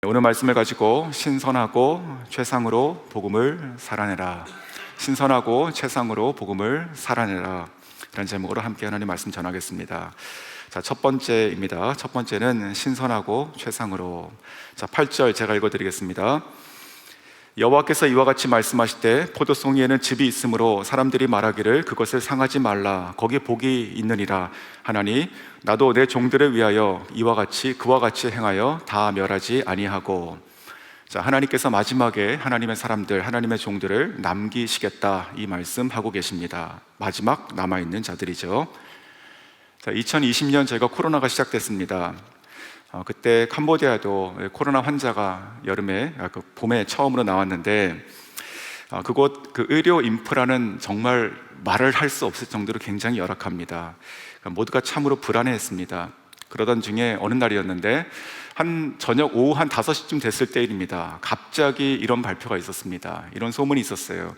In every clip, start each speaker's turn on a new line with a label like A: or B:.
A: 오늘 말씀을 가지고 신선하고 최상으로 복음을 살아내라, 신선하고 최상으로 복음을 살아내라 이런 제목으로 함께 하나님 말씀 전하겠습니다. 자, 첫 번째입니다. 첫 번째는 신선하고 최상으로. 자, 8절 제가 읽어드리겠습니다. 여호와께서 이와 같이 말씀하시되 포도송이에는 즙이 있으므로 사람들이 말하기를 그것을 상하지 말라, 거기 복이 있느니라 하나니 나도 내 종들을 위하여 그와 같이 행하여 다 멸하지 아니하고. 자, 하나님께서 마지막에 하나님의 사람들, 하나님의 종들을 남기시겠다 이 말씀하고 계십니다. 마지막 남아있는 자들이죠. 자, 2020년 저희가 코로나가 시작됐습니다. 그때 캄보디아도 코로나 환자가 봄에 처음으로 나왔는데 그곳 의료 인프라는 정말 말을 할 수 없을 정도로 굉장히 열악합니다. 모두가 참으로 불안해했습니다. 그러던 중에 어느 날이었는데 저녁 오후 한 5시쯤 됐을 때입니다. 갑자기 이런 발표가 있었습니다. 이런 소문이 있었어요.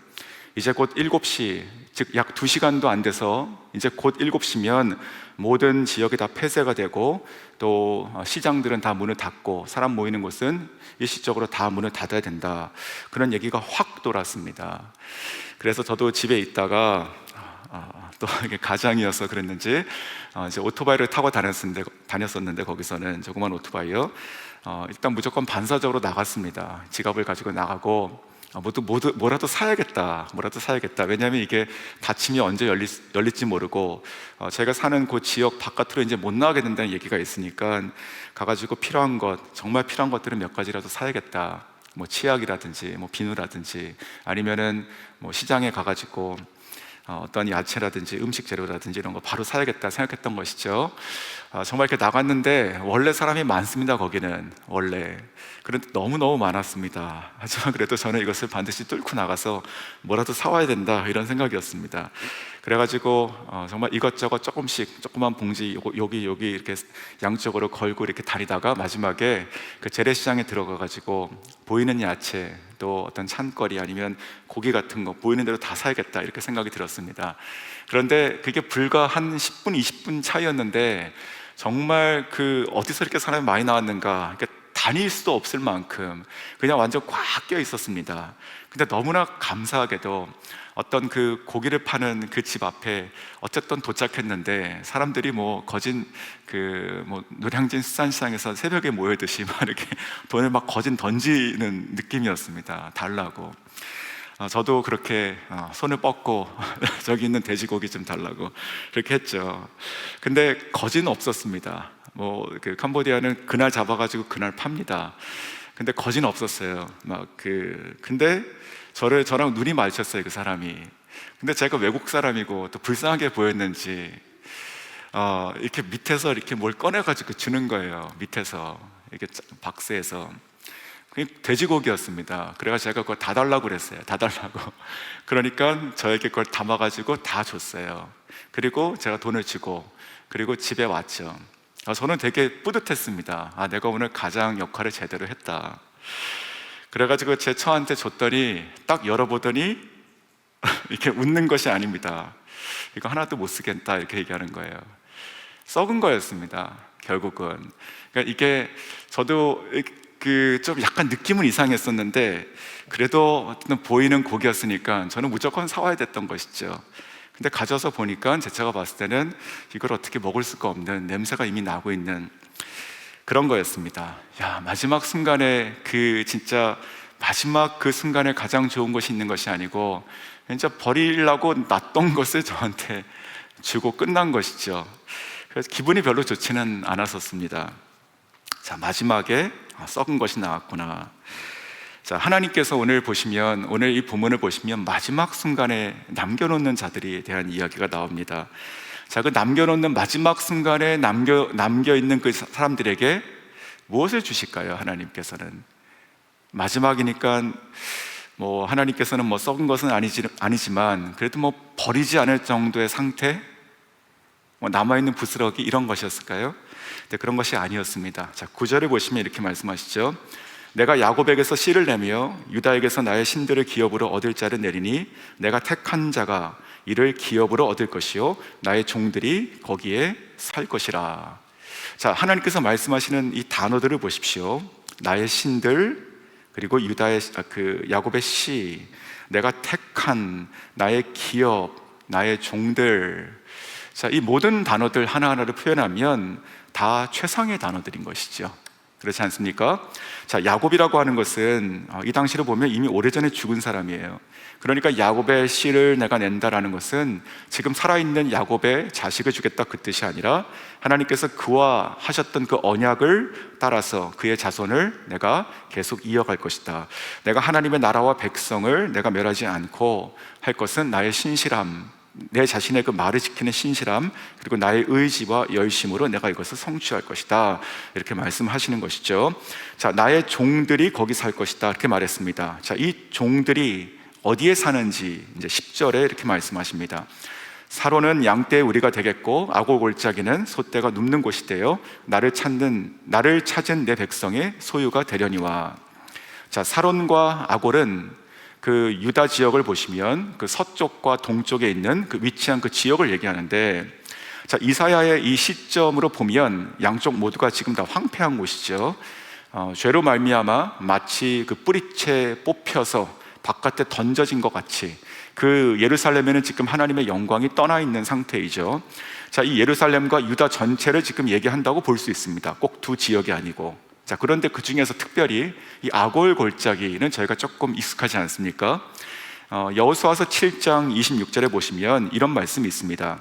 A: 이제 곧 7시, 즉 약 2시간도 안 돼서 이제 곧 7시면 모든 지역이 다 폐쇄가 되고 또 시장들은 다 문을 닫고 사람 모이는 곳은 일시적으로 다 문을 닫아야 된다, 그런 얘기가 확 돌았습니다. 그래서 저도 집에 있다가 또 이게 가장이어서 그랬는지 이제 오토바이를 타고 다녔었는데 거기서는 조그만 오토바이요. 일단 무조건 반사적으로 나갔습니다. 지갑을 가지고 나가고 뭐라도 사야겠다. 왜냐하면 이게 닫히면 언제 열릴지 모르고 제가 사는 그 지역 바깥으로 이제 못 나가게 된다는 얘기가 있으니까 가가지고 정말 필요한 것들은 몇 가지라도 사야겠다. 치약이라든지 비누라든지 아니면은 시장에 가가지고 어떤 야채라든지 음식 재료라든지 이런 거 바로 사야겠다 생각했던 것이죠. 정말 이렇게 나갔는데 원래 사람이 많습니다. 거기는 원래. 그런데 너무너무 많았습니다. 하지만 그래도 저는 이것을 반드시 뚫고 나가서 뭐라도 사와야 된다, 이런 생각이었습니다. 그래가지고 정말 이것저것 조그만 봉지 여기 이렇게 양쪽으로 걸고 이렇게 다니다가 마지막에 그 재래시장에 들어가가지고 보이는 야채 또 어떤 찬거리 아니면 고기 같은 거 보이는 대로 다 사야겠다, 이렇게 생각이 들었습니다. 그런데 그게 불과 한 10분 20분 차이였는데 정말 어디서 이렇게 사람이 많이 나왔는가, 다닐 수도 없을 만큼 그냥 완전 꽉 껴 있었습니다. 근데 너무나 감사하게도 어떤 고기를 파는 그 집 앞에 어쨌든 도착했는데 사람들이 거진 노량진 수산시장에서 새벽에 모이듯이 막 이렇게 돈을 막 거진 던지는 느낌이었습니다. 달라고. 저도 그렇게 손을 뻗고 저기 있는 돼지고기 좀 달라고 그렇게 했죠. 근데 거진 없었습니다. 캄보디아는 그날 잡아가지고 그날 팝니다. 근데 거진 없었어요. 근데 저랑 눈이 마주쳤어요, 그 사람이. 근데 제가 외국 사람이고 또 불쌍하게 보였는지 이렇게 밑에서 이렇게 뭘 꺼내가지고 주는 거예요. 밑에서 이렇게 박스에서. 그게 돼지고기였습니다. 그래가지고 제가 그걸 다 달라고 그랬어요. 다 달라고. 그러니까 저에게 그걸 담아가지고 다 줬어요. 그리고 제가 돈을 주고 그리고 집에 왔죠. 저는 되게 뿌듯했습니다. 내가 오늘 가장 역할을 제대로 했다. 그래가지고 제 처한테 줬더니 딱 열어보더니 이렇게 웃는 것이 아닙니다. 이거 하나도 못 쓰겠다, 이렇게 얘기하는 거예요. 썩은 거였습니다, 결국은. 그러니까 이게 저도 좀 약간 느낌은 이상했었는데 그래도 어떤 보이는 고기였으니까 저는 무조건 사와야 됐던 것이죠. 근데 가져서 보니까 제가 봤을 때는 이걸 어떻게 먹을 수가 없는, 냄새가 이미 나고 있는 그런 거였습니다. 마지막 순간에 진짜 마지막 그 순간에 가장 좋은 것이 있는 것이 아니고 진짜 버리려고 놨던 것을 저한테 주고 끝난 것이죠. 그래서 기분이 별로 좋지는 않았었습니다. 자, 마지막에 썩은 것이 나왔구나. 자, 하나님께서 오늘 이 본문을 보시면 마지막 순간에 남겨놓는 자들에 대한 이야기가 나옵니다. 자, 그 남겨놓는 마지막 순간에 남겨있는 그 사람들에게 무엇을 주실까요? 하나님께서는 마지막이니까 하나님께서는 썩은 것은 아니지만 그래도 버리지 않을 정도의 상태, 남아있는 부스러기 이런 것이었을까요? 네, 그런 것이 아니었습니다. 자, 9절을 보시면 이렇게 말씀하시죠. 내가 야곱에게서 씨를 내며 유다에게서 나의 신들을 기업으로 얻을 자를 내리니 내가 택한 자가 이를 기업으로 얻을 것이요 나의 종들이 거기에 살 것이라. 자, 하나님께서 말씀하시는 이 단어들을 보십시오. 나의 신들, 그리고 야곱의 씨, 내가 택한 나의 기업, 나의 종들. 자, 이 모든 단어들 하나하나를 표현하면 다 최상의 단어들인 것이죠. 그렇지 않습니까? 자, 야곱이라고 하는 것은 이 당시로 보면 이미 오래전에 죽은 사람이에요. 그러니까 야곱의 씨를 내가 낸다라는 것은 지금 살아있는 야곱의 자식을 주겠다 그 뜻이 아니라 하나님께서 그와 하셨던 그 언약을 따라서 그의 자손을 내가 계속 이어갈 것이다. 내가 하나님의 나라와 백성을 내가 멸하지 않고 할 것은 나의 신실함, 내 자신의 그 말을 지키는 신실함, 그리고 나의 의지와 열심으로 내가 이것을 성취할 것이다, 이렇게 말씀하시는 것이죠. 자, 나의 종들이 거기 살 것이다, 이렇게 말했습니다. 자, 이 종들이 어디에 사는지 이제 10절에 이렇게 말씀하십니다. 사로는 양떼의 우리가 되겠고 아골 골짜기는 소떼가 눕는 곳이 되어 나를 찾은 내 백성의 소유가 되려니와. 자, 사론과 아골은 그 유다 지역을 보시면 그 서쪽과 동쪽에 있는 그 위치한 그 지역을 얘기하는데, 자, 이사야의 이 시점으로 보면 양쪽 모두가 지금 다 황폐한 곳이죠. 죄로 말미암아 마치 그 뿌리채 뽑혀서 바깥에 던져진 것 같이 그 예루살렘에는 지금 하나님의 영광이 떠나 있는 상태이죠. 자, 이 예루살렘과 유다 전체를 지금 얘기한다고 볼 수 있습니다. 꼭 두 지역이 아니고. 자, 그런데 그 중에서 특별히 이 아골 골짜기는 저희가 조금 익숙하지 않습니까? 여호수아서 7장 26절에 보시면 이런 말씀이 있습니다.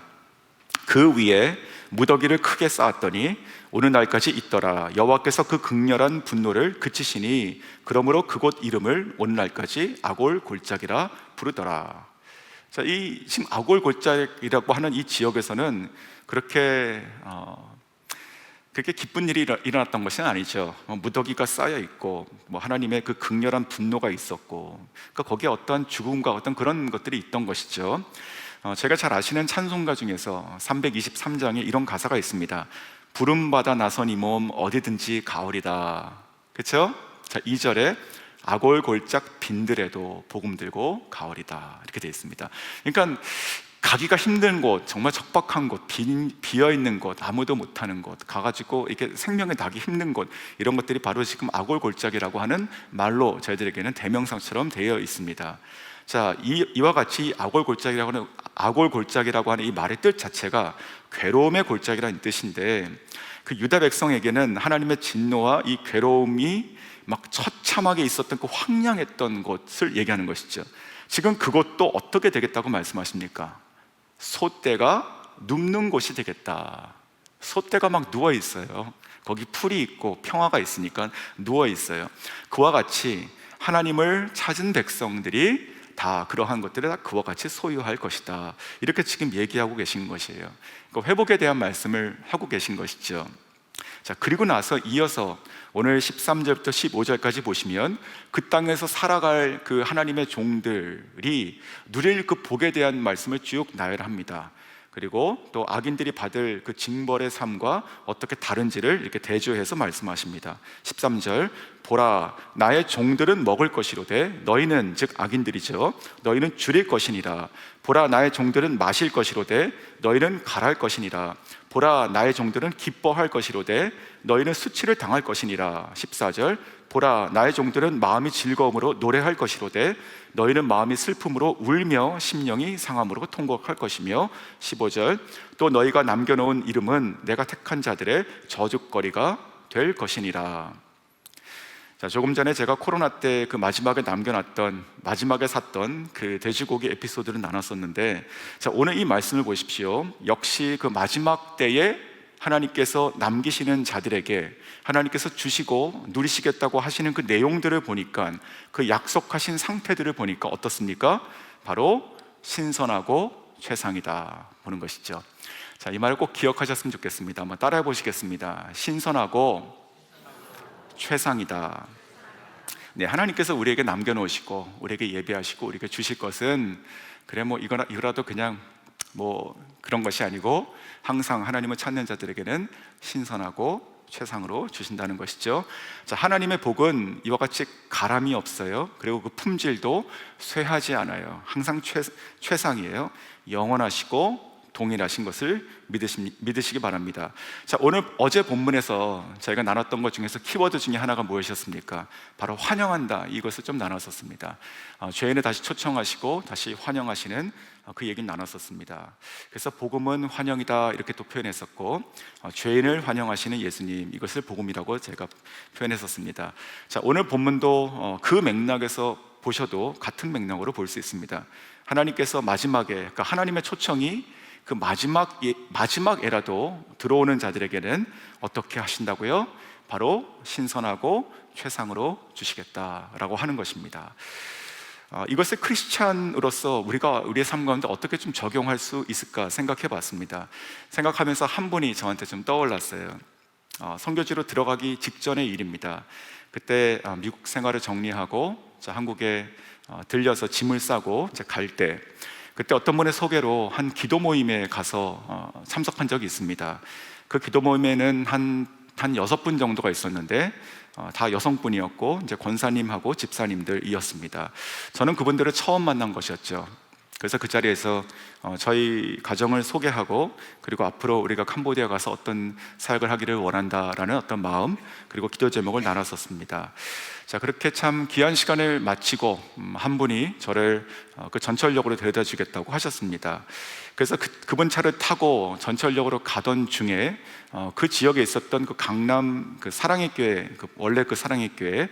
A: 그 위에 무더기를 크게 쌓았더니 오는 날까지 있더라. 여호와께서 그 극렬한 분노를 그치시니 그러므로 그곳 이름을 오는 날까지 아골 골짜기라 부르더라. 자, 이 지금 아골 골짜기라고 하는 이 지역에서는 그렇게 기쁜 일이 일어났던 것은 아니죠. 무더기가 쌓여 있고 하나님의 그 극렬한 분노가 있었고, 그러니까 거기에 어떤 죽음과 어떤 그런 것들이 있던 것이죠. 제가 잘 아시는 찬송가 중에서 323장에 이런 가사가 있습니다. 부름받아 나선 이 몸 어디든지 가오리다. 그렇죠? 자, 2절에 아골 골짝 빈들에도 복음 들고 가오리다, 이렇게 되어 있습니다. 그러니까 가기가 힘든 곳, 정말 척박한 곳, 비어있는 곳, 아무도 못하는 곳, 가가지고 이렇게 생명에 나기 힘든 곳, 이런 것들이 바로 지금 아골 골짜기라고 하는 말로 저희들에게는 대명사처럼 되어 있습니다. 자, 이와 같이 아골 골짜기라고 하는 이 말의 뜻 자체가 괴로움의 골짜기라는 뜻인데, 그 유다 백성에게는 하나님의 진노와 이 괴로움이 막 처참하게 있었던 그 황량했던 곳을 얘기하는 것이죠. 지금 그것도 어떻게 되겠다고 말씀하십니까? 소떼가 눕는 곳이 되겠다. 소떼가 막 누워 있어요. 거기 풀이 있고 평화가 있으니까 누워 있어요. 그와 같이 하나님을 찾은 백성들이 다 그러한 것들을 다 그와 같이 소유할 것이다, 이렇게 지금 얘기하고 계신 것이에요. 그러니까 회복에 대한 말씀을 하고 계신 것이죠. 자, 그리고 나서 이어서 오늘 13절부터 15절까지 보시면 그 땅에서 살아갈 그 하나님의 종들이 누릴 그 복에 대한 말씀을 쭉 나열합니다. 그리고 또 악인들이 받을 그 징벌의 삶과 어떻게 다른지를 이렇게 대조해서 말씀하십니다. 13절, 보라, 나의 종들은 먹을 것이로되 너희는, 즉 악인들이죠, 너희는 줄일 것이니라. 보라, 나의 종들은 마실 것이로되 너희는 갈할 것이니라. 보라, 나의 종들은 기뻐할 것이로되 너희는 수치를 당할 것이니라. 14절, 보라, 나의 종들은 마음이 즐거움으로 노래할 것이로되 너희는 마음이 슬픔으로 울며 심령이 상함으로 통곡할 것이며. 15절, 또 너희가 남겨놓은 이름은 내가 택한 자들의 저주거리가 될 것이니라. 자, 조금 전에 제가 코로나 때 그 마지막에 샀던 그 돼지고기 에피소드를 나눴었는데, 자, 오늘 이 말씀을 보십시오. 역시 그 마지막 때에 하나님께서 남기시는 자들에게 하나님께서 주시고 누리시겠다고 하시는 그 내용들을 보니까, 그 약속하신 상태들을 보니까 어떻습니까? 바로 신선하고 최상이다 보는 것이죠. 자, 이 말을 꼭 기억하셨으면 좋겠습니다. 한번 따라해 보시겠습니다. 신선하고 최상이다. 네, 하나님께서 우리에게 남겨놓으시고 우리에게 예비하시고 우리에게 주실 것은 그래 이거라도 그냥 그런 것이 아니고 항상 하나님을 찾는 자들에게는 신선하고 최상으로 주신다는 것이죠. 자, 하나님의 복은 이와 같이 가람이 없어요. 그리고 그 품질도 쇠하지 않아요. 항상 최상이에요. 영원하시고 동일하신 것을 믿으시기 바랍니다. 자, 어제 본문에서 저희가 나눴던 것 중에서 키워드 중에 하나가 무엇이었습니까? 바로 환영한다, 이것을 좀 나눴었습니다. 죄인을 다시 초청하시고 다시 환영하시는 그 얘기를 나눴었습니다. 그래서 복음은 환영이다, 이렇게 또 표현했었고, 죄인을 환영하시는 예수님, 이것을 복음이라고 제가 표현했었습니다. 자, 오늘 본문도 그 맥락에서 보셔도 같은 맥락으로 볼 수 있습니다. 하나님께서 마지막에, 그러니까 하나님의 초청이 그 마지막에라도 들어오는 자들에게는 어떻게 하신다고요? 바로 신선하고 최상으로 주시겠다라고 하는 것입니다. 이것을 크리스찬으로서 우리가 우리의 삶 가운데 어떻게 좀 적용할 수 있을까 생각해 봤습니다. 생각하면서 한 분이 저한테 좀 떠올랐어요. 선교지로 들어가기 직전의 일입니다. 그때 미국 생활을 정리하고 한국에 들려서 짐을 싸고 갈 때, 그때 어떤 분의 소개로 한 기도 모임에 가서 참석한 적이 있습니다. 그 기도 모임에는 한 6분 정도가 있었는데 다 여성분이었고 이제 권사님하고 집사님들이었습니다. 저는 그분들을 처음 만난 것이었죠. 그래서 그 자리에서 저희 가정을 소개하고, 그리고 앞으로 우리가 캄보디아 가서 어떤 사역을 하기를 원한다라는 어떤 마음, 그리고 기도 제목을 나눴었습니다. 자, 그렇게 참 귀한 시간을 마치고 한 분이 저를 그 전철역으로 데려다 주겠다고 하셨습니다. 그래서 그분 차를 타고 전철역으로 가던 중에 그 지역에 있었던 그 강남 그 사랑의 교회, 원래 그 사랑의 교회,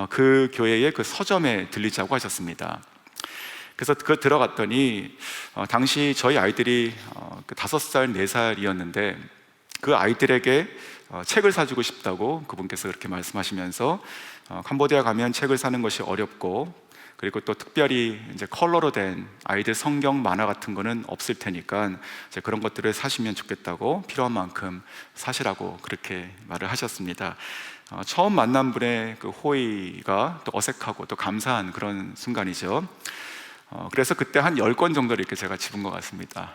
A: 그 교회의 그 서점에 들리자고 하셨습니다. 그래서 그 들어갔더니 당시 저희 아이들이 5살, 4살이었는데 그 아이들에게 책을 사주고 싶다고 그분께서 그렇게 말씀하시면서 캄보디아 가면 책을 사는 것이 어렵고, 그리고 또 특별히 이제 컬러로 된 아이들 성경 만화 같은 거는 없을 테니까 이제 그런 것들을 사시면 좋겠다고, 필요한 만큼 사시라고 그렇게 말을 하셨습니다. 처음 만난 분의 그 호의가 또 어색하고 또 감사한 그런 순간이죠. 그래서 그때 한 10권 정도를 이렇게 제가 집은 것 같습니다.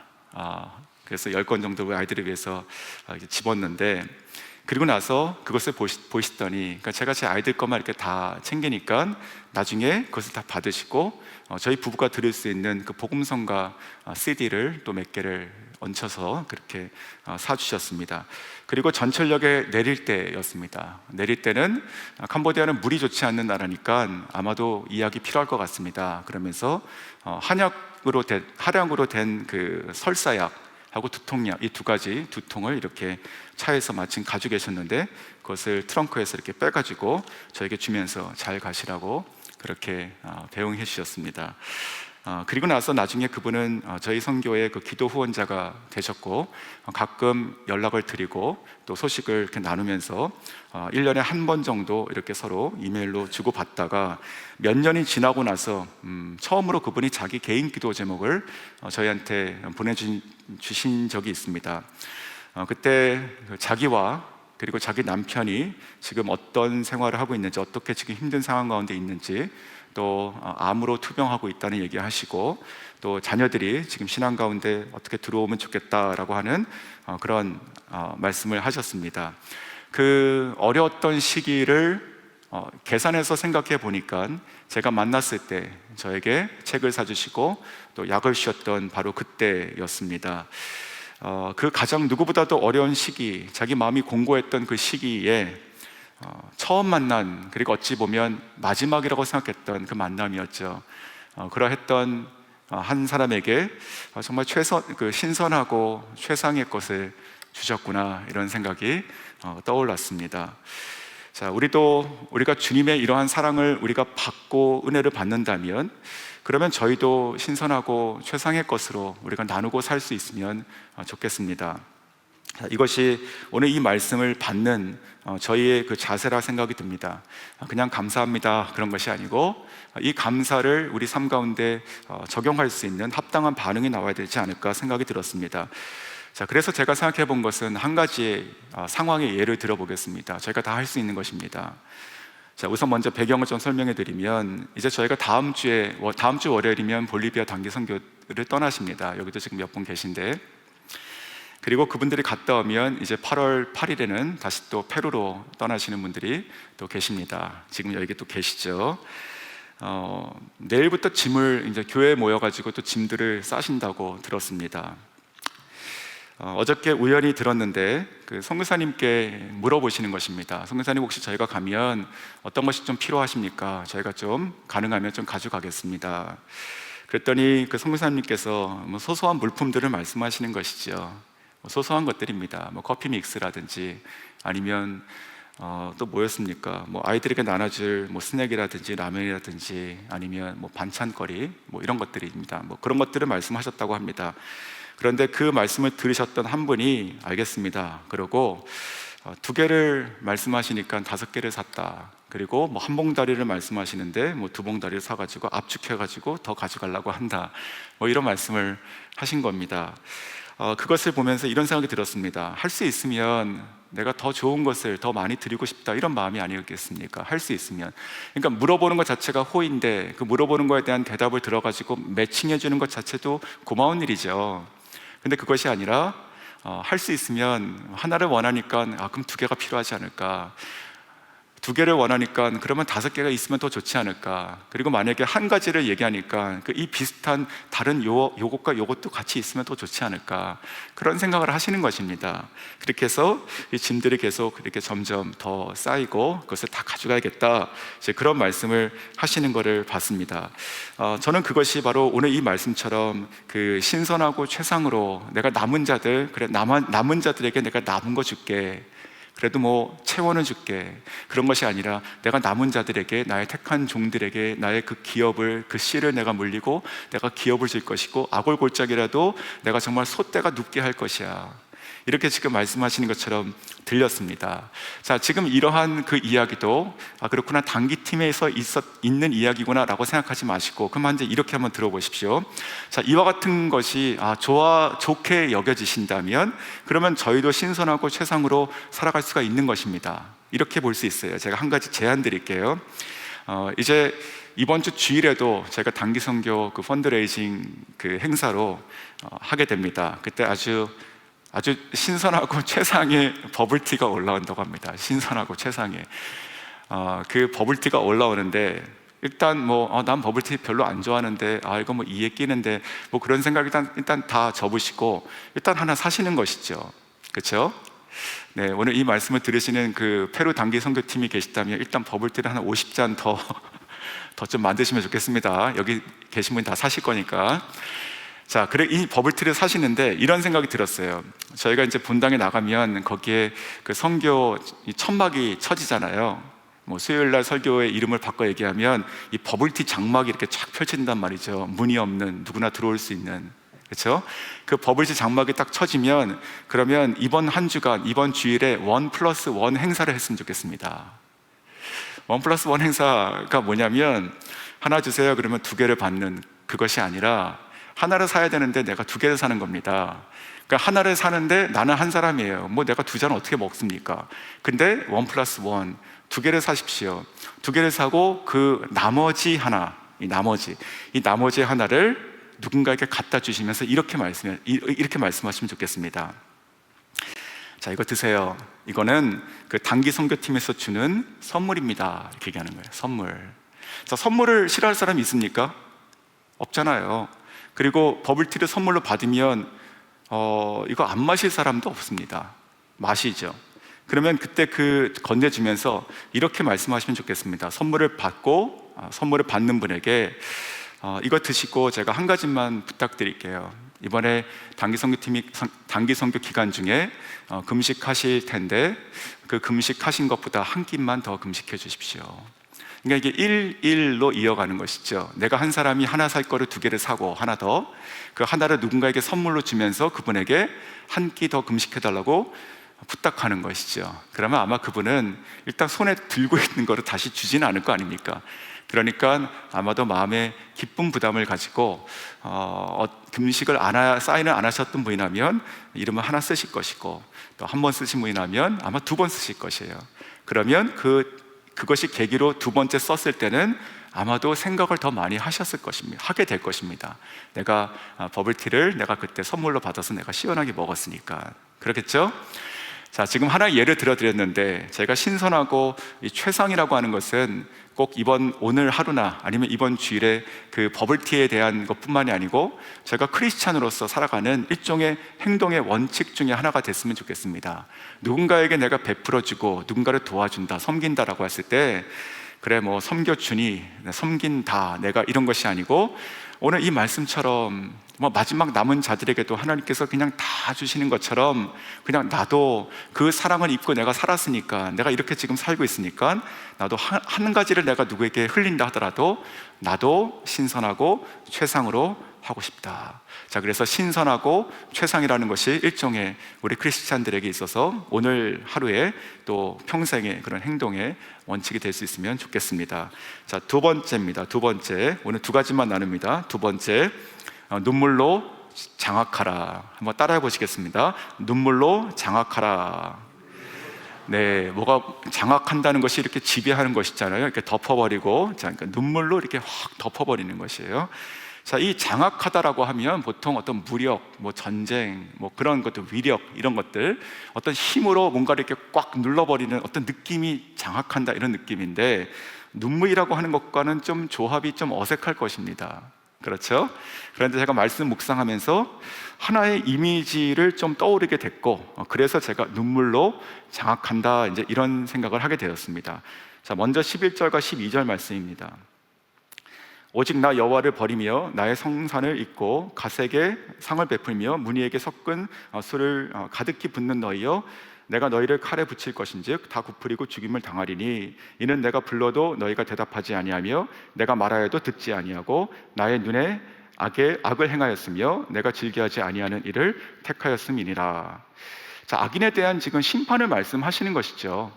A: 그래서 10권 정도 아이들을 위해서 집었는데, 그리고 나서 그것을 보시더니, 그러니까 제가 제 아이들 것만 이렇게 다 챙기니까 나중에 그것을 다 받으시고 저희 부부가 들을 수 있는 그 복음성가 CD를 또 몇 개를 얹혀서 그렇게 사주셨습니다. 그리고 전철역에 내릴 때였습니다. 내릴 때는 캄보디아는 물이 좋지 않는 나라니까 아마도 이약이 필요할 것 같습니다. 그러면서 한약으로 된 그 설사약 하고 두통약, 이 2가지, 2통을 이렇게 차에서 마침 가지고 계셨는데 그것을 트렁크에서 이렇게 빼가지고 저에게 주면서 잘 가시라고 그렇게 배웅해 주셨습니다. 그리고 나서 나중에 그분은 저희 선교의 그 기도 후원자가 되셨고, 가끔 연락을 드리고 또 소식을 이렇게 나누면서 1년에 한 번 정도 이렇게 서로 이메일로 주고받다가 몇 년이 지나고 나서 처음으로 그분이 자기 개인 기도 제목을 저희한테 보내주신 적이 있습니다. 그때 자기와 그리고 자기 남편이 지금 어떤 생활을 하고 있는지, 어떻게 지금 힘든 상황 가운데 있는지, 또 암으로 투병하고 있다는 얘기하시고, 또 자녀들이 지금 신앙 가운데 어떻게 들어오면 좋겠다라고 하는 그런 말씀을 하셨습니다. 그 어려웠던 시기를 계산해서 생각해 보니까 제가 만났을 때 저에게 책을 사주시고 또 약을 주셨던 바로 그때였습니다. 그 가장 누구보다도 어려운 시기, 자기 마음이 공고했던 그 시기에 처음 만난, 그리고 어찌 보면 마지막이라고 생각했던 그 만남이었죠. 그러했던 한 사람에게 정말 신선하고 최상의 것을 주셨구나, 이런 생각이 떠올랐습니다. 자, 우리가 주님의 이러한 사랑을 우리가 받고 은혜를 받는다면, 그러면 저희도 신선하고 최상의 것으로 우리가 나누고 살 수 있으면 좋겠습니다. 이것이 오늘 이 말씀을 받는 저희의 그 자세라 생각이 듭니다. 그냥 감사합니다, 그런 것이 아니고 이 감사를 우리 삶 가운데 적용할 수 있는 합당한 반응이 나와야 되지 않을까 생각이 들었습니다. 자, 그래서 제가 생각해 본 것은 한 가지의 상황의 예를 들어보겠습니다. 저희가 다 할 수 있는 것입니다. 자, 우선 먼저 배경을 좀 설명해 드리면, 이제 저희가 다음 주 월요일이면 볼리비아 단기 선교를 떠나십니다. 여기도 지금 몇 분 계신데, 그리고 그분들이 갔다 오면 이제 8월 8일에는 다시 또 페루로 떠나시는 분들이 또 계십니다. 지금 여기 또 계시죠. 내일부터 짐을 이제 교회에 모여가지고 또 짐들을 싸신다고 들었습니다. 어저께 우연히 들었는데 그 선교사님께 물어보시는 것입니다. 선교사님, 혹시 저희가 가면 어떤 것이 좀 필요하십니까? 저희가 좀 가능하면 좀 가져가겠습니다. 그랬더니 그 선교사님께서 뭐 소소한 물품들을 말씀하시는 것이죠. 뭐 소소한 것들입니다. 뭐 커피 믹스라든지 아니면 또 뭐였습니까? 뭐 아이들에게 나눠줄 뭐 스낵이라든지 라면이라든지 아니면 뭐 반찬거리 뭐 이런 것들입니다. 뭐 그런 것들을 말씀하셨다고 합니다. 그런데 그 말씀을 들으셨던 한 분이 알겠습니다. 그러고 2개를 말씀하시니까 5개를 샀다. 그리고 뭐 한 봉다리를 말씀하시는데 뭐 2봉다리를 사가지고 압축해가지고 더 가져가려고 한다. 뭐 이런 말씀을 하신 겁니다. 그것을 보면서 이런 생각이 들었습니다. 할 수 있으면 내가 더 좋은 것을 더 많이 드리고 싶다, 이런 마음이 아니었겠습니까? 할 수 있으면. 그러니까 물어보는 것 자체가 호의인데 그 물어보는 거에 대한 대답을 들어가지고 매칭해 주는 것 자체도 고마운 일이죠. 근데 그것이 아니라 할 수 있으면 하나를 원하니까 그럼 2개가 필요하지 않을까, 2개를 원하니까 그러면 5개가 있으면 더 좋지 않을까, 그리고 만약에 한 가지를 얘기하니까 이 비슷한 다른 요것과 요것도 같이 있으면 더 좋지 않을까, 그런 생각을 하시는 것입니다. 그렇게 해서 이 짐들이 계속 이렇게 점점 더 쌓이고 그것을 다 가져가야겠다, 이제 그런 말씀을 하시는 것을 봤습니다. 저는 그것이 바로 오늘 이 말씀처럼 그 신선하고 최상으로 내가 남은 자들, 그래 남은 자들에게 내가 남은 거 줄게, 그래도 뭐 채워는 줄게, 그런 것이 아니라 내가 남은 자들에게, 나의 택한 종들에게 나의 그 기업을, 그 씨를 내가 물리고 내가 기업을 줄 것이고 아골골짜기라도 내가 정말 솥대가 눕게 할 것이야, 이렇게 지금 말씀하시는 것처럼 들렸습니다. 자, 지금 이러한 그 이야기도 그렇구나, 단기팀에서 있는 이야기구나 라고 생각하지 마시고, 그럼 이제 이렇게 한번 들어보십시오. 자, 이와 같은 것이 좋게 여겨지신다면 그러면 저희도 신선하고 최상으로 살아갈 수가 있는 것입니다. 이렇게 볼 수 있어요. 제가 한 가지 제안 드릴게요. 이제 이번 주 주일에도 제가 단기 선교 그 펀드레이징 그 행사로 하게 됩니다. 그때 아주 신선하고 최상의 버블티가 올라온다고 합니다. 신선하고 최상의 그 버블티가 올라오는데, 일단 난 버블티 별로 안 좋아하는데 이거 뭐 이에 끼는데 뭐 그런 생각 일단 다 접으시고 일단 하나 사시는 것이죠. 그렇죠? 네, 오늘 이 말씀을 들으시는 그 페루 단기 선교팀이 계시다면 일단 버블티를 한 50잔 더 좀 만드시면 좋겠습니다. 여기 계신 분이 다 사실 거니까. 자, 그래, 이 버블티를 사시는데 이런 생각이 들었어요. 저희가 이제 본당에 나가면 거기에 그 선교 천막이 쳐지잖아요. 뭐 수요일 날 설교의 이름을 바꿔 얘기하면 이 버블티 장막이 이렇게 쫙 펼쳐진단 말이죠. 문이 없는, 누구나 들어올 수 있는. 그렇죠? 그 버블티 장막이 딱 쳐지면 그러면 이번 한 주간, 이번 주일에 1+1 행사를 했으면 좋겠습니다. 1+1 행사가 뭐냐면, 하나 주세요 그러면 2개를 받는, 그것이 아니라 하나를 사야 되는데 내가 2개를 사는 겁니다. 그러니까 하나를 사는데 나는 한 사람이에요. 뭐 내가 2잔 어떻게 먹습니까? 근데 1+1, 2개를 사십시오. 2개를 사고 그 나머지 하나, 이 나머지 하나를 누군가에게 갖다 주시면서 이렇게 말씀하시면 좋겠습니다. 자, 이거 드세요. 이거는 그 단기 선교팀에서 주는 선물입니다, 이렇게 얘기하는 거예요. 선물. 자, 선물을 싫어할 사람이 있습니까? 없잖아요. 그리고 버블티를 선물로 받으면 이거 안 마실 사람도 없습니다. 마시죠. 그러면 그때 그 건네주면서 이렇게 말씀하시면 좋겠습니다. 선물을 받는 분에게 이거 드시고 제가 한 가지만 부탁드릴게요. 이번에 단기 선교 기간 중에 금식하실 텐데 그 금식하신 것보다 한 끼만 더 금식해 주십시오. 그러니까 이게 1:1로 이어가는 것이죠. 내가 한 사람이 하나 살 거를 2개를 사고 하나 더, 그 하나를 누군가에게 선물로 주면서 그분에게 한 끼 더 금식해 달라고 부탁하는 것이죠. 그러면 아마 그분은 일단 손에 들고 있는 거를 다시 주지는 않을 거 아닙니까? 그러니까 아마도 마음에 기쁜 부담을 가지고 금식을 사인을 안 하셨던 분이라면 이름을 하나 쓰실 것이고, 또 한 번 쓰신 분이라면 아마 2번 쓰실 것이에요. 그러면 그것이 계기로 2번째 썼을 때는 아마도 생각을 더 많이 하게 될 것입니다. 내가 버블티를 내가 그때 선물로 받아서 내가 시원하게 먹었으니까. 그렇겠죠? 자, 지금 하나의 예를 들어드렸는데, 제가 신선하고 이 최상이라고 하는 것은 꼭 오늘 하루나 아니면 이번 주일에 그 버블티에 대한 것뿐만이 아니고 제가 크리스찬으로서 살아가는 일종의 행동의 원칙 중에 하나가 됐으면 좋겠습니다. 누군가에게 내가 베풀어주고 누군가를 도와준다, 섬긴다라고 했을 때 그래 뭐 섬겨주니 섬긴다 내가 이런 것이 아니고 오늘 이 말씀처럼 뭐 마지막 남은 자들에게도 하나님께서 그냥 다 주시는 것처럼 그냥 나도 그 사랑을 입고 내가 살았으니까 내가 이렇게 지금 살고 있으니까 나도 한 가지를 내가 누구에게 흘린다 하더라도 나도 신선하고 최상으로 하고 싶다. 자, 그래서 신선하고 최상이라는 것이 일종의 우리 크리스찬들에게 있어서 오늘 하루에 또 평생의 그런 행동의 원칙이 될 수 있으면 좋겠습니다. 자, 두 번째입니다. 두 번째, 오늘 두 가지만 나눕니다. 두 번째, 눈물로 장악하라. 한번 따라해 보시겠습니다. 눈물로 장악하라. 네, 뭐가 장악한다는 것이 이렇게 지배하는 것이잖아요. 이렇게 덮어버리고, 자, 그러니까 눈물로 이렇게 확 덮어버리는 것이에요. 자, 이 장악하다라고 하면 보통 어떤 무력, 뭐 전쟁, 뭐 그런 것들, 위력 이런 것들, 어떤 힘으로 뭔가를 이렇게 꽉 눌러버리는 어떤 느낌이 장악한다 이런 느낌인데 눈물이라고 하는 것과는 좀 조합이 좀 어색할 것입니다. 그렇죠? 그런데 제가 말씀 묵상하면서 하나의 이미지를 좀 떠오르게 됐고 그래서 제가 눈물로 장악한다 이제 이런 생각을 하게 되었습니다. 자, 먼저 11절과 12절 말씀입니다. 오직 나 여호와를 버리며 나의 성산을 잊고 가색에 상을 베풀며 무니에게 섞은 술을 가득히 붓는 너희여 내가 너희를 칼에 붙일 것인즉 다 굽으리고 죽임을 당하리니 이는 내가 불러도 너희가 대답하지 아니하며 내가 말하여도 듣지 아니하고 나의 눈에 악을 행하였으며 내가 즐겨하지 아니하는 일을 택하였음이니라. 자, 악인에 대한 지금 심판을 말씀하시는 것이죠.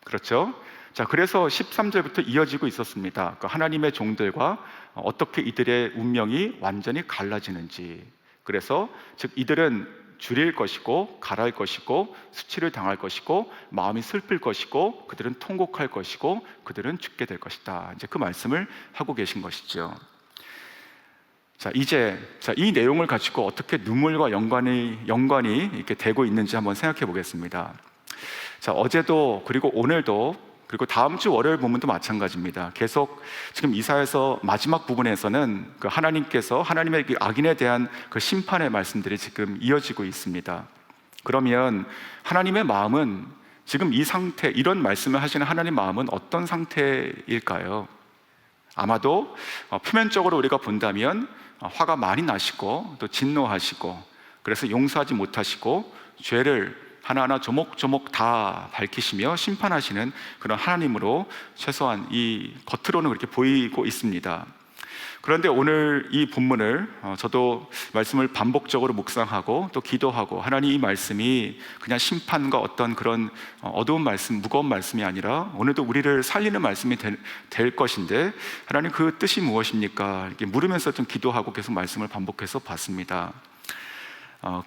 A: 그렇죠? 자, 그래서 13절부터 이어지고 있었습니다. 그러니까 하나님의 종들과 어떻게 이들의 운명이 완전히 갈라지는지. 그래서 즉 이들은 줄일 것이고 갈할 것이고 수치를 당할 것이고 마음이 슬플 것이고 그들은 통곡할 것이고 그들은 죽게 될 것이다. 이제 그 말씀을 하고 계신 것이죠. 자, 이제 이 내용을 가지고 어떻게 눈물과 연관이 이렇게 되고 있는지 한번 생각해 보겠습니다. 자, 어제도 그리고 오늘도 그리고 다음 주 월요일 본문도 마찬가지입니다. 계속 지금 이사야서 마지막 부분에서는 그 하나님께서 하나님의 그 악인에 대한 그 심판의 말씀들이 지금 이어지고 있습니다. 그러면 하나님의 마음은 지금 이 상태, 이런 말씀을 하시는 하나님 마음은 어떤 상태일까요? 아마도 표면적으로 우리가 본다면 화가 많이 나시고 또 진노하시고 그래서 용서하지 못하시고 죄를 하나하나 조목조목 다 밝히시며 심판하시는 그런 하나님으로 최소한 이 겉으로는 그렇게 보이고 있습니다. 그런데 오늘 이 본문을 저도 말씀을 반복적으로 묵상하고 또 기도하고 하나님 이 말씀이 그냥 심판과 어떤 그런 어두운 말씀, 무거운 말씀이 아니라 오늘도 우리를 살리는 말씀이 될 것인데 하나님 그 뜻이 무엇입니까? 이렇게 물으면서 좀 기도하고 계속 말씀을 반복해서 봤습니다.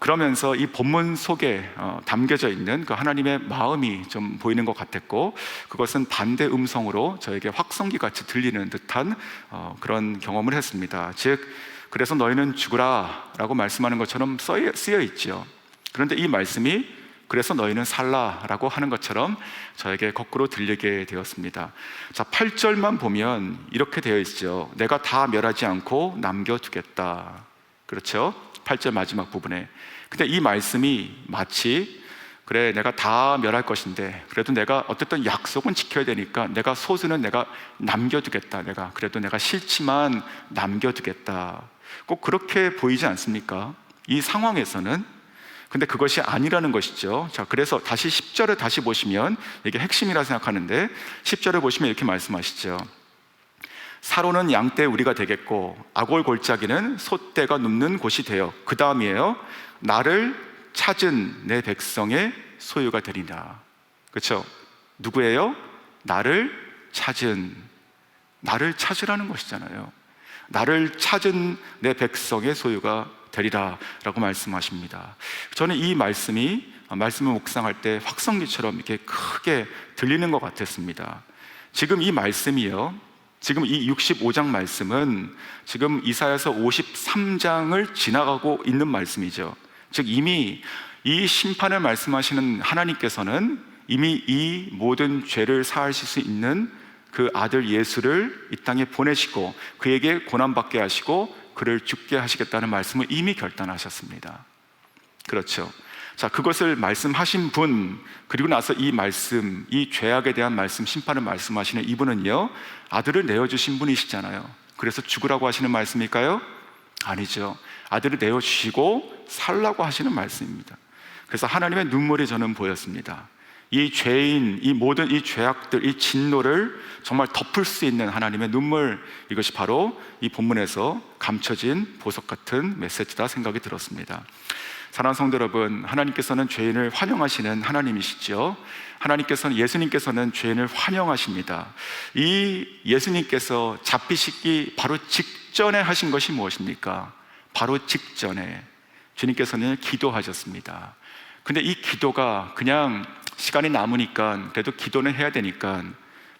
A: 그러면서 이 본문 속에 담겨져 있는 그 하나님의 마음이 좀 보이는 것 같았고 그것은 반대 음성으로 저에게 확성기 같이 들리는 듯한 그런 경험을 했습니다. 즉 그래서 너희는 죽으라 라고 말씀하는 것처럼 쓰여 있죠. 그런데 이 말씀이 그래서 너희는 살라 라고 하는 것처럼 저에게 거꾸로 들리게 되었습니다. 자, 8절만 보면 이렇게 되어 있죠. 내가 다 멸하지 않고 남겨두겠다. 그렇죠? 8절 마지막 부분에. 근데 이 말씀이 마치 그래 내가 다 멸할 것인데 그래도 내가 어쨌든 약속은 지켜야 되니까 내가 소수는 내가 남겨두겠다. 그래도 내가 싫지만 남겨두겠다. 꼭 그렇게 보이지 않습니까? 이 상황에서는. 근데 그것이 아니라는 것이죠. 자, 그래서 다시 10절을 다시 보시면 이게 핵심이라 생각하는데 10절을 보시면 이렇게 말씀하시죠. 사로는 양떼 우리가 되겠고 아골 골짜기는 소떼가 눕는 곳이 되어 그 다음이에요. 나를 찾은 내 백성의 소유가 되리라. 그렇죠? 누구예요? 나를 찾으라는 것이잖아요. 나를 찾은 내 백성의 소유가 되리라 라고 말씀하십니다. 저는 이 말씀을 묵상할 때 확성기처럼 이렇게 크게 들리는 것 같았습니다. 지금 이 말씀이요, 지금 이 65장 말씀은 지금 이사야서 53장을 지나가고 있는 말씀이죠. 즉 이미 이 심판을 말씀하시는 하나님께서는 이미 이 모든 죄를 사하실 수 있는 그 아들 예수를 이 땅에 보내시고 그에게 고난받게 하시고 그를 죽게 하시겠다는 말씀을 이미 결단하셨습니다. 그렇죠. 자, 그것을 말씀하신 분, 그리고 나서 이 말씀, 이 죄악에 대한 말씀, 심판을 말씀하시는 이분은요, 아들을 내어주신 분이시잖아요. 그래서 죽으라고 하시는 말씀일까요? 아니죠. 아들을 내어주시고 살라고 하시는 말씀입니다. 그래서 하나님의 눈물이 저는 보였습니다. 이 죄인, 이 모든 이 죄악들, 이 진노를 정말 덮을 수 있는 하나님의 눈물, 이것이 바로 이 본문에서 감춰진 보석 같은 메시지다 생각이 들었습니다. 사랑하는 성도 여러분, 하나님께서는 죄인을 환영하시는 하나님이시죠. 하나님께서는, 예수님께서는 죄인을 환영하십니다. 이 예수님께서 잡히시기 바로 직전에 하신 것이 무엇입니까? 바로 직전에 주님께서는 기도하셨습니다. 근데 이 기도가 그냥 시간이 남으니까 그래도 기도는 해야 되니까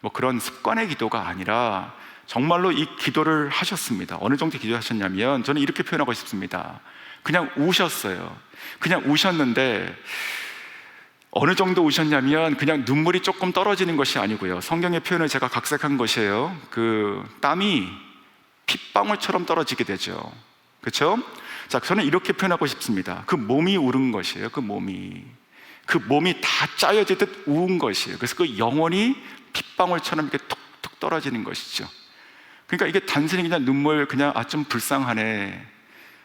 A: 뭐 그런 습관의 기도가 아니라 정말로 이 기도를 하셨습니다. 어느 정도 기도하셨냐면 저는 이렇게 표현하고 싶습니다. 그냥 우셨어요. 그냥 우셨는데 어느 정도 우셨냐면 그냥 눈물이 조금 떨어지는 것이 아니고요, 성경의 표현을 제가 각색한 것이에요. 그 땀이 핏방울처럼 떨어지게 되죠. 그렇죠? 자, 저는 이렇게 표현하고 싶습니다. 그 몸이 울은 것이에요. 그 몸이 다 짜여지듯 우은 것이에요. 그래서 그 영혼이 핏방울처럼 이렇게 톡톡 떨어지는 것이죠. 그러니까 이게 단순히 그냥 눈물, 그냥 좀 불쌍하네,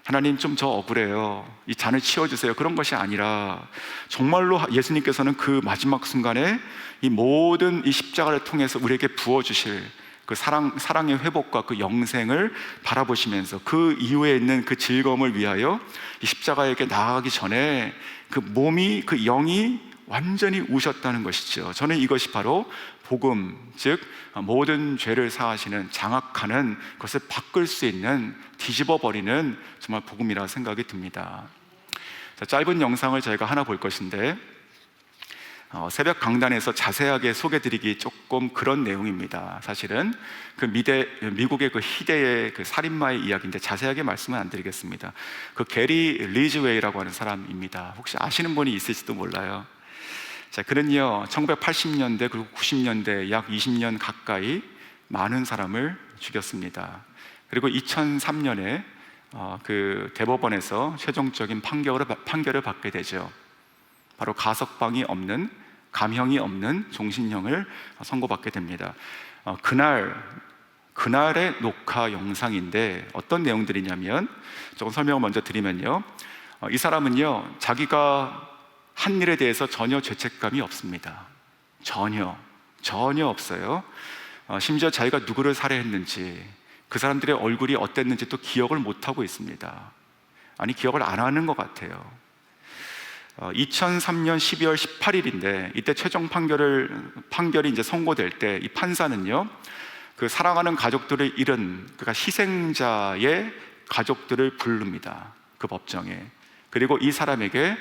A: 하나님 좀 저 억울해요, 이 잔을 치워주세요, 그런 것이 아니라 정말로 예수님께서는 그 마지막 순간에 이 모든 이 십자가를 통해서 우리에게 부어주실 그 사랑의 회복과 그 영생을 바라보시면서 그 이후에 있는 그 즐거움을 위하여 이 십자가에게 나아가기 전에 그 몸이, 그 영이 완전히 우셨다는 것이죠. 저는 이것이 바로 복음, 즉 모든 죄를 사하시는, 장악하는 것을 바꿀 수 있는, 뒤집어 버리는 정말 복음이라 생각이 듭니다. 자, 짧은 영상을 저희가 하나 볼 것인데 새벽 강단에서 자세하게 소개드리기 조금 그런 내용입니다. 사실은 그 미국의 그 희대의 그 살인마의 이야기인데 자세하게 말씀은 안 드리겠습니다. 그 게리 리즈웨이라고 하는 사람입니다. 혹시 아시는 분이 있을지도 몰라요. 자, 그는요 1980년대 그리고 90년대 약 20년 가까이 많은 사람을 죽였습니다. 그리고 2003년에 그 대법원에서 최종적인 판결을 받게 되죠. 바로 가석방이 없는, 감형이 없는 종신형을 선고받게 됩니다. 그날의 녹화 영상인데 어떤 내용들이냐면, 조금 설명을 먼저 드리면요, 이 사람은요 자기가 한 일에 대해서 전혀 죄책감이 없습니다. 전혀 없어요. 심지어 자기가 누구를 살해했는지, 그 사람들의 얼굴이 어땠는지 또 기억을 못하고 있습니다. 아니, 기억을 안 하는 것 같아요. 2003년 12월 18일인데 이때 최종 판결이 이제 선고될 때 이 판사는요 그 사랑하는 가족들을 잃은, 그러니까 희생자의 가족들을 부릅니다, 그 법정에. 그리고 이 사람에게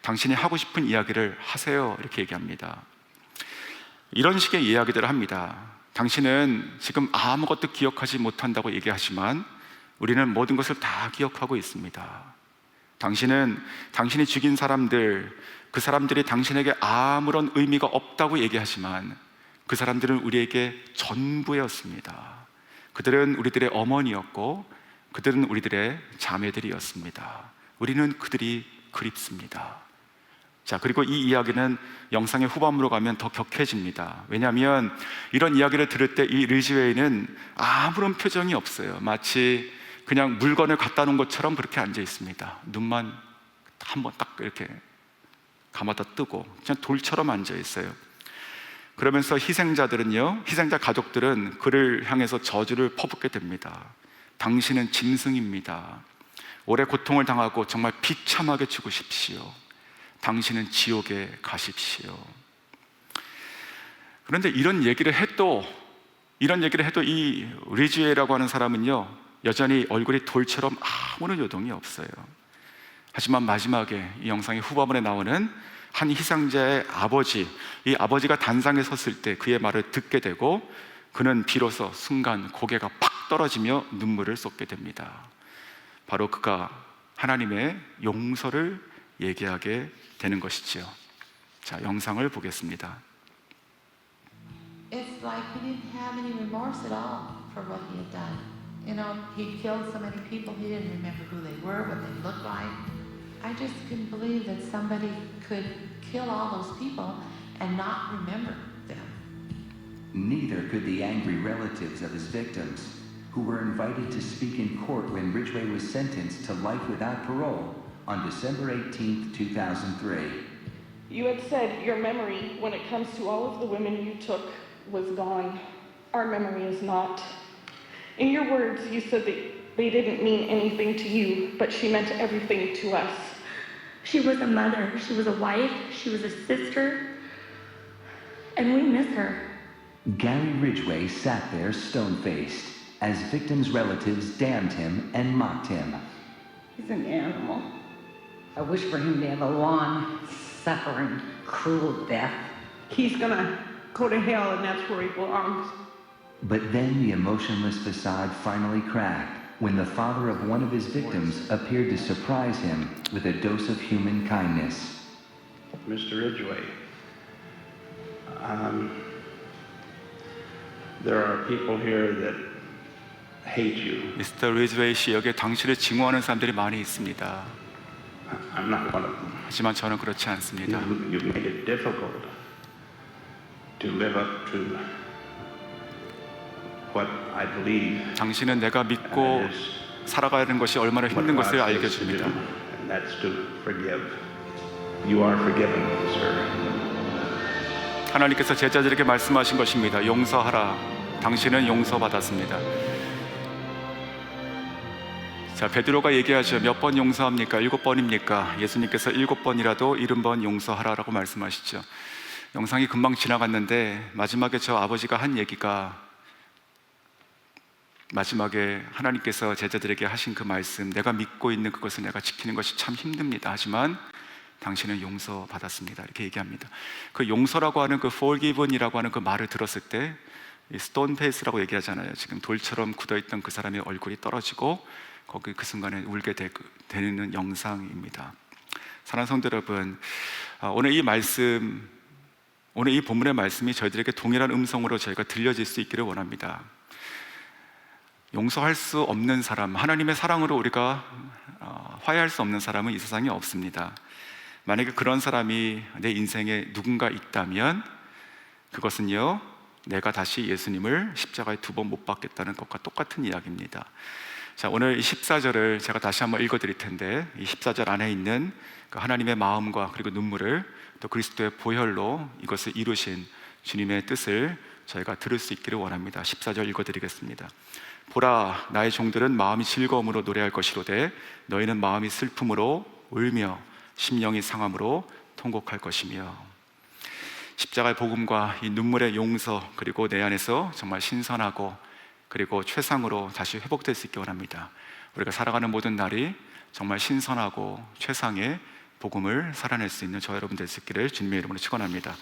A: 당신이 하고 싶은 이야기를 하세요, 이렇게 얘기합니다. 이런 식의 이야기들을 합니다. 당신은 지금 아무것도 기억하지 못한다고 얘기하지만 우리는 모든 것을 다 기억하고 있습니다. 당신이 죽인 사람들, 그 사람들이 당신에게 아무런 의미가 없다고 얘기하지만 그 사람들은 우리에게 전부였습니다. 그들은 우리들의 어머니였고 그들은 우리들의 자매들이었습니다. 우리는 그들이 그립습니다. 자, 그리고 이 이야기는 영상의 후반부로 가면 더 격해집니다. 왜냐하면 이런 이야기를 들을 때 이 리즈웨이는 아무런 표정이 없어요. 마치 그냥 물건을 갖다 놓은 것처럼 그렇게 앉아 있습니다. 눈만 한번 딱 이렇게 감았다 뜨고 그냥 돌처럼 앉아 있어요. 그러면서 희생자 가족들은 그를 향해서 저주를 퍼붓게 됩니다. 당신은 짐승입니다. 오래 고통을 당하고 정말 비참하게 죽으십시오. 당신은 지옥에 가십시오. 그런데 이런 얘기를 해도 이 리즈웨이라고 하는 사람은요 여전히 얼굴이 돌처럼 아무런 요동이 없어요. 하지만 마지막에 이 영상의 후반부에 나오는 한 희생자의 아버지, 이 아버지가 단상에 섰을 때 그의 말을 듣게 되고 그는 비로소 순간 고개가 팍 떨어지며 눈물을 쏟게 됩니다. 바로 그가 하나님의 용서를 얘기하게 되는 것이지요. 자, 영상을 보겠습니다.
B: It's like he didn't have any remorse at all for what he had done. You know, he killed so many people, he didn't remember who they were, what they looked like. I just couldn't believe that somebody could kill all those people and not remember them.
C: Neither could the angry relatives of his victims, who were invited to speak in court when Ridgway was sentenced to life without parole on December 18, 2003.
D: You had said your memory, when it comes to all of the women you took, was gone. Our memory is not. In your words, you said that they didn't mean anything to you, but she meant everything to us.
E: She was a mother, she was a wife, she was a sister, and we miss her.
C: Gary Ridgway sat there stone-faced as victims' relatives damned him and mocked him.
F: He's an animal. I wish for him to have a long, suffering, cruel death.
D: He's gonna go to hell, and that's where he belongs.
C: But then the emotionless facade finally cracked when the father of one of his victims appeared to surprise him with a dose of human kindness.
G: Mr. Ridgway, there are people here that hate you.
A: 미스터 리즈웨이 씨, 여기에 당신을 증오하는 사람들이 많이 있습니다.
G: I'm not one of them.
A: 하지만 저는 그렇지 않습니다.
G: You've made it difficult to live up to what I believe.
A: 당신은 내가 믿고 살아가는 것이 얼마나 힘든 것을 알게 해줍니다.
G: And that's to forgive. You are forgiven, sir.
A: 하나님께서 제자들에게 말씀하신 것입니다. 용서하라. 당신은 용서받았습니다. 자, 베드로가 얘기하죠. 몇 번 용서합니까? 7번입니까? 예수님께서 7번이라도 70번 용서하라라고 말씀하시죠. 영상이 금방 지나갔는데 마지막에 저 아버지가 한 얘기가, 마지막에 하나님께서 제자들에게 하신 그 말씀, 내가 믿고 있는 그것을 내가 지키는 것이 참 힘듭니다. 하지만 당신은 용서받았습니다. 이렇게 얘기합니다. 그 용서라고 하는 그 forgiven이라고 하는 그 말을 들었을 때 stone face라고 얘기하잖아요. 지금 돌처럼 굳어있던 그 사람의 얼굴이 떨어지고 거기 그 순간에 울게 되는 영상입니다. 사랑하는 성도 여러분, 오늘 이 말씀, 오늘 이 본문의 말씀이 저희들에게 동일한 음성으로 저희가 들려질 수 있기를 원합니다. 용서할 수 없는 사람, 하나님의 사랑으로 우리가 화해할 수 없는 사람은 이 세상에 없습니다. 만약에 그런 사람이 내 인생에 누군가 있다면 그것은요, 내가 다시 예수님을 십자가에 2번 못 박겠다는 것과 똑같은 이야기입니다. 자, 오늘 이 14절을 제가 다시 한번 읽어드릴 텐데, 이 14절 안에 있는 그 하나님의 마음과 그리고 눈물을 또 그리스도의 보혈로 이것을 이루신 주님의 뜻을 저희가 들을 수 있기를 원합니다. 14절 읽어드리겠습니다. 보라, 나의 종들은 마음이 즐거움으로 노래할 것이로되 너희는 마음이 슬픔으로 울며 심령이 상함으로 통곡할 것이며. 십자가의 복음과 이 눈물의 용서, 그리고 내 안에서 정말 신선하고 그리고 최상으로 다시 회복될 수 있기 원합니다. 우리가 살아가는 모든 날이 정말 신선하고 최상의 복음을 살아낼 수 있는 저 여러분 될 수 있기를 주님의 이름으로 축원합니다.